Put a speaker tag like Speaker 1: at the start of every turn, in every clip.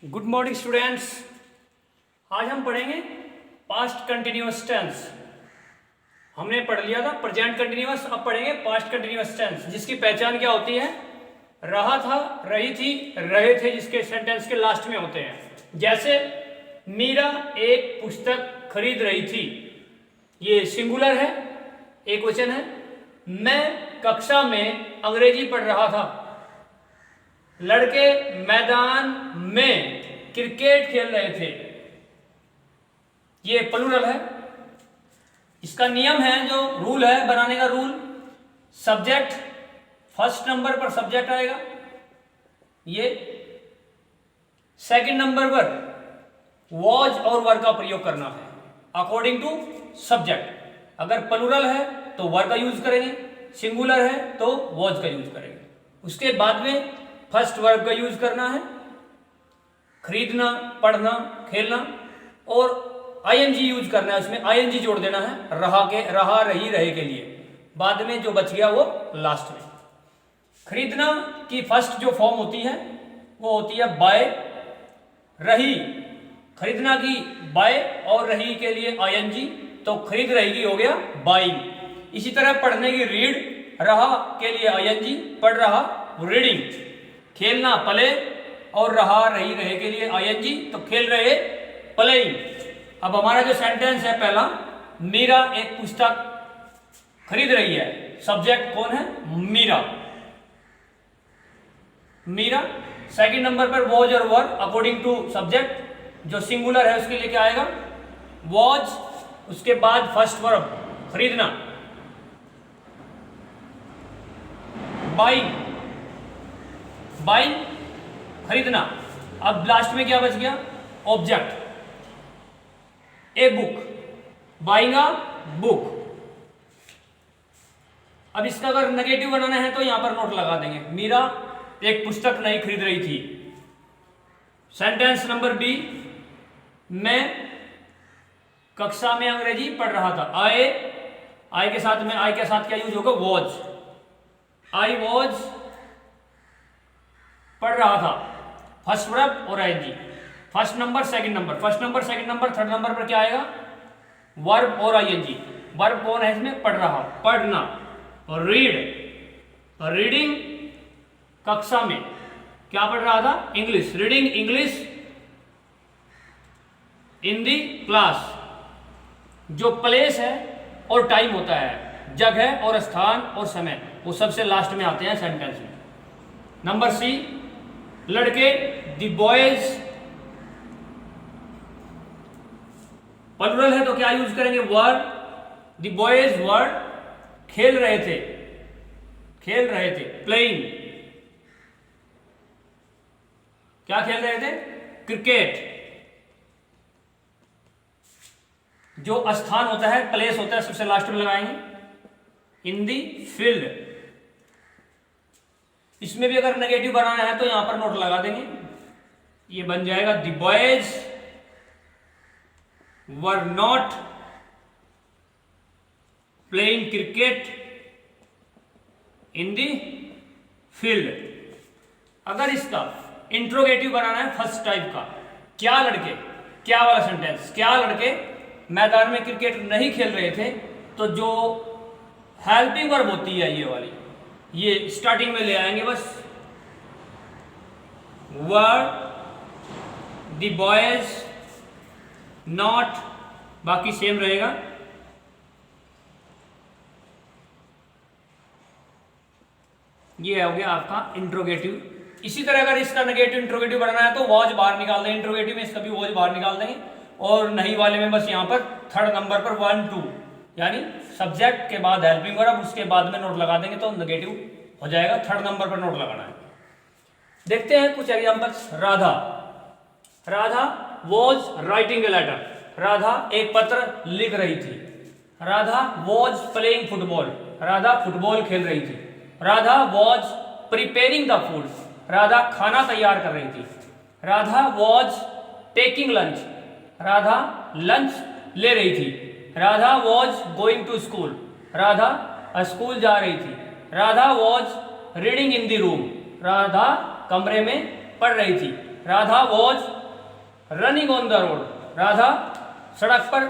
Speaker 1: Good morning students. आज हम पढ़ेंगे पास्ट कंटिन्यूअस टेंस। हमने पढ़ लिया था प्रेजेंट कंटिन्यूअस, अब पढ़ेंगे पास्ट कंटिन्यूअस टेंस, जिसकी पहचान क्या होती है? रहा था, रही थी, रहे थे, जिसके सेंटेंस के लास्ट में होते हैं। जैसे मीरा एक पुस्तक खरीद रही थी, ये सिंगुलर है, एक वचन है। मैं कक्षा में अंग्रेजी पढ़ रहा था। लड़के मैदान में क्रिकेट खेल रहे थे, ये प्लूरल है। इसका नियम है, जो रूल है बनाने का रूल, सब्जेक्ट फर्स्ट नंबर पर सब्जेक्ट आएगा, ये सेकंड नंबर पर वॉज और वर का प्रयोग करना है अकॉर्डिंग टू सब्जेक्ट। अगर प्लूरल है तो वर का यूज करेंगे, सिंगुलर है तो वॉज का यूज करेंगे। उसके बाद में फर्स्ट वर्ब का यूज करना है, खरीदना, पढ़ना, खेलना, और आईएनजी यूज करना है, उसमें आईएनजी जोड़ देना है रहा के, रहा, रही, रहे के लिए। बाद में जो बच गया वो लास्ट में। खरीदना की फर्स्ट जो फॉर्म होती है वो होती है बाय। रही, खरीदना की बाय और रही के लिए आईएनजी, तो खरीद रही की हो गया बाइंग। इसी तरह पढ़ने की रीड, रहा के लिए आईएनजी, पढ़ रहा रीडिंग। खेलना प्ले और रहा, रही, रहे के लिए आईएनजी, तो खेल रहे प्लेइंग। अब हमारा जो सेंटेंस है पहला, मीरा एक पुस्तक खरीद रही है, सब्जेक्ट कौन है? मीरा, मीरा। सेकंड नंबर पर वॉज और वर अकॉर्डिंग टू सब्जेक्ट, जो सिंगुलर है उसके लिए क्या आएगा? वॉज। उसके बाद फर्स्ट वर्ब खरीदना, बाइंग, बाइंग खरीदना। अब लास्ट में क्या बच गया? Object, a book, buying a book. अब इसका अगर नेगेटिव बनाना है तो यहां पर नोट लगा देंगे, मीरा एक पुस्तक नहीं खरीद रही थी। सेंटेंस नंबर बी, मैं कक्षा में अंग्रेजी पढ़ रहा था। आई के साथ में, आई के साथ क्या यूज होगा? वॉज। आई वॉज पढ़ रहा था, फर्स्ट वर्ब और ING. First number second number, first number second number, third number पर क्या आएगा? वर्ब और आईएनजी। वर्ब कौन है इसमें? पढ़ रहा, पढ़ना। और रीड, रीडिंग, कक्षा में क्या पढ़ रहा था? English, reading English in the class. जो प्लेस है और टाइम होता है, जगह और स्थान और समय, वो सबसे लास्ट में आते हैं सेंटेंस में। नंबर सी, लड़के, द बॉयज, प्लूरल है तो क्या यूज करेंगे? वर। द बॉयज वर खेल रहे थे, खेल रहे थे, प्लेइंग। क्या खेल रहे थे? क्रिकेट। जो स्थान होता है, प्लेस होता है, सबसे लास्ट में लगाएंगे, इन दी फील्ड। इसमें भी अगर नेगेटिव बनाना है तो यहां पर नोट लगा देंगे, ये बन जाएगा the boys were not playing cricket in the field. अगर इसका इंट्रोगेटिव बनाना है फर्स्ट टाइप का, क्या लड़के, क्या वाला सेंटेंस, क्या लड़के मैदान में क्रिकेट नहीं खेल रहे थे, तो जो हेल्पिंग वर्ब होती है ये वाली, ये स्टार्टिंग में ले आएंगे बस। वर द बॉयज नॉट, बाकी सेम रहेगा। ये हो गया आपका इंट्रोगेटिव। इसी तरह अगर इसका नेगेटिव इंट्रोगेटिव बनाना है तो वॉज बाहर निकाल देंगे, इंट्रोगेटिव में इसका भी वॉज बाहर निकाल देंगे। और नहीं वाले में बस यहां पर थर्ड नंबर पर 1 2, यानी सब्जेक्ट के बाद हेल्पिंग वर्ब, उसके बाद में नोट लगा देंगे तो नेगेटिव हो जाएगा। थर्ड नंबर पर नोट लगाना है। देखते हैं कुछ examples. Radha, Radha was writing a letter, Radha एक पत्र लिख रही थी। Radha was playing football, Radha football खेल रही थी। Radha was preparing the food, Radha खाना तैयार कर रही थी। Radha was taking lunch, Radha lunch ले रही थी। Radha was going to school, Radha school जा रही थी। Radha was reading in the room, Radha कमरे में पढ़ रही थी। Radha was running on the road, Radha सड़क पर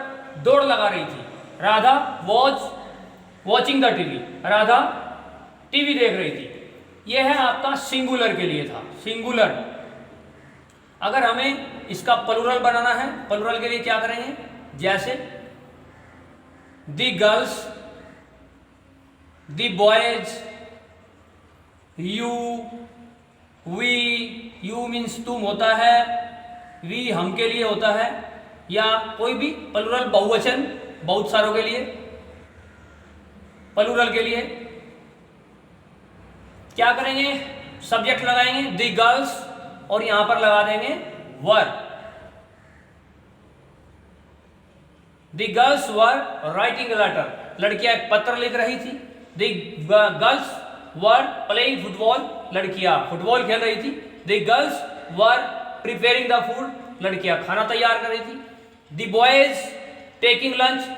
Speaker 1: दौड़ लगा रही थी। Radha was watching the TV, Radha TV देख रही थी। यह है आपका सिंगुलर के लिए था, सिंगुलर। अगर हमें इसका प्लूरल बनाना है, प्लूरल के लिए क्या करेंगे, जैसे the girls, the boys, you, we, you means तुम होता है, वी हम के लिए होता है, या कोई भी प्लूरल बहुवचन बहुत सारों के लिए। प्लूरल के लिए क्या करेंगे, सब्जेक्ट लगाएंगे द गर्ल्स और यहां पर लगा देंगे were. The girls were writing a letter, लड़कियां एक पत्र लिख रही थी। The girls were playing football, लड़कियां फुटबॉल खेल रही थी। The girls were preparing the food, लड़कियां खाना तैयार कर रही थी। द बॉयज टेकिंग लंच,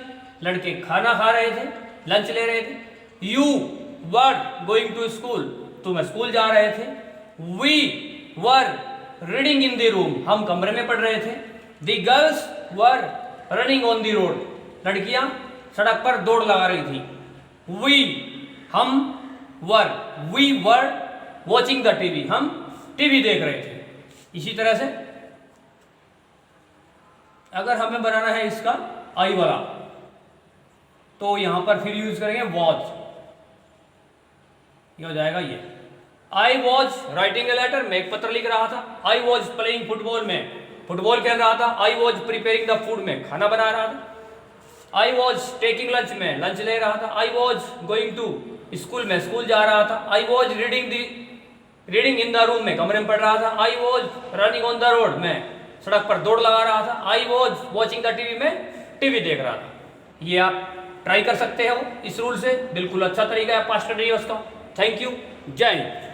Speaker 1: लड़के खाना खा रहे थे, लंच ले रहे थे। You were going to school, तुम स्कूल जा रहे थे। We were reading in the room, हम कमरे में पढ़ रहे थे। The girls were running on the road, लड़कियां सड़क पर दौड़ लगा रही थी। वी हम वर, we were watching the TV, हम टीवी देख रहे थे। इसी तरह से अगर हमें बनाना है इसका आई वाला, तो यहां पर फिर यूज करेंगे वॉच। ये हो जाएगा ये, I was writing a letter, मैं एक पत्र लिख रहा था। आई वॉज प्लेइंग फुटबॉल, में फुटबॉल खेल रहा था। I was preparing the food, में खाना बना रहा था। आई वॉज टेकिंग लंच, में लंच ले रहा था। I was going to school, में स्कूल जा रहा था। I was reading in the room, में कमरे में पढ़ रहा था। I was running on the road, में सड़क पर दौड़ लगा रहा था। I was watching the TV, में टीवी देख रहा था। ये आप ट्राई कर सकते हो इस रूल से, बिल्कुल अच्छा तरीका है पास्ट टेंस का। थैंक यू, जय हिंद।